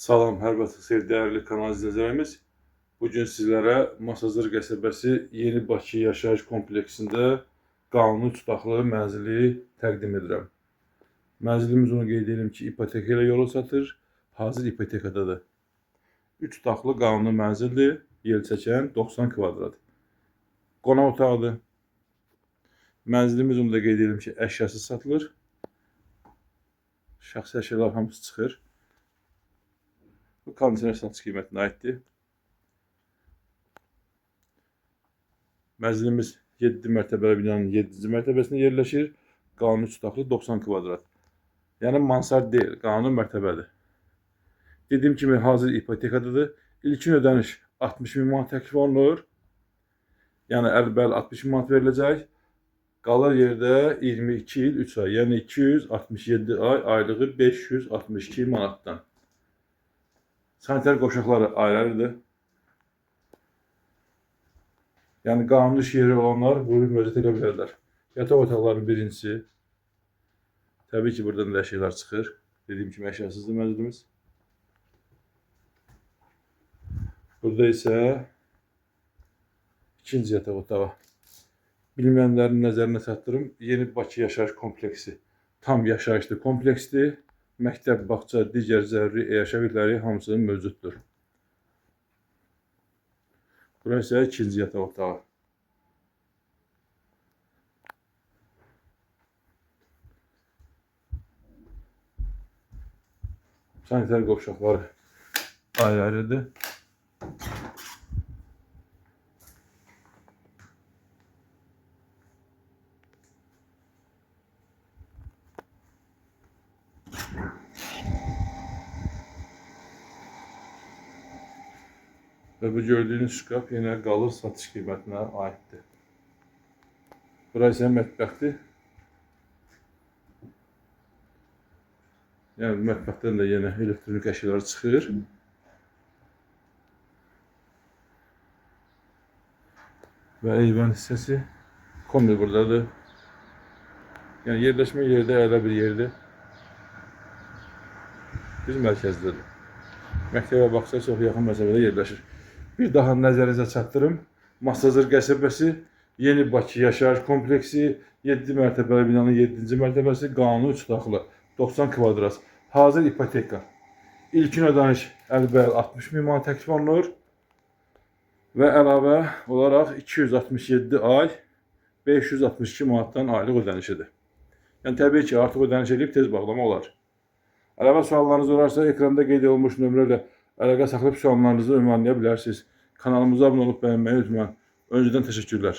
Salam, hər vaxtınız xeyir, dəyərli kanal izləyicilərimiz. Bugün sizlərə Masazır qəsəbəsi Yeni Bakı yaşayış kompleksində qanuni tutaqlı mənzili təqdim edirəm. Mənzilimiz onu qeyd edelim ki, ipoteka ilə yola çatır, hazır ipotekadadır. 3 otaqlı qanuni mənzildir, yer çəkən 90 kvadrat. Qonaq otağıdır. Mənzilimiz onu da qeyd edelim ki, əşyasız satılır. Şəxsi əşyalar hamısı çıxır. Bu kondisyoner satış qiymətinə aiddir. Mənzilimiz 7 mərtəbəli binanın 7-ci mərtəbəsində yerləşir. Qanuni 3 otaqlı 90 kvadrat. Yəni mansard deyil, qanuni mərtəbədir. Dediyim kimi hazır ipotekadadır. İlkin ödəniş 60.000 manat təklif olunur. Yəni əlbəl 60.000 manat veriləcək. Qalır yerdə 22 il 3 ay, yəni 267 ay, aylığı 562 manatdan. Sanitar qoşaqları ayrı-ayrıdır. Yəni qanuni iş yeri olanlar buyurub müraciət edə bilərlər. Yataq otaqlarının birincisi. Təbii ki, buradan da əşyalar çıxır. Dediyim kimi əşyasızdır mənzilimiz. Burada isə ikinci yataq otağı. Bilməyənlərin nəzərinə çatdırım. Yeni Bakı yaşayış kompleksi. Tam yaşayışlı kompleksdir. Məktəb, bağça, digər zəruri eşya obyektləri hamısı mövcuddur. Burası isə ikinci yataq otağı. Sanitar qovşaqları ayrı-ayrıdır. Və bu gördüyünüz şkaf yenə qalır satış qiymətinə aiddir. Burası isə mətbəxdir. Yəni mətbəxdən də yenə elektronik əşyalar çıxır. Və eyvan hissəsi kombi buradadır. Yəni yerləşmə yeri də elə bir yerdir. Biz mərkəzdədir. Məktəbə bağça çox yaxın məsafədə yerləşir. Bir daha nəzərinizə çatdırım. Masazır qəsəbəsi, Yeni Bakı yaşayış kompleksi, 7 mərtəbəli binanın 7-ci mərtəbəsi, qanuni 3 otaqlı, 90 kvadrat, hazır ipoteka. İlkin ödəniş əlbəl 60.000 manat təklif olunur və əlavə olaraq 267 ay 562 manatdan aylıq ödənişidir. Yəni təbii ki, artıq ödəniş edib tez bağlama olar. Əlavə suallarınız olarsa, ekranda qeyd olunmuş nömrələ əlaqə saxlayıb suallarınızı ünvanlaya bilərsiniz. Kanalımıza abunə olub bəyənməyi unutmayın. Öncədən təşəkkürlər.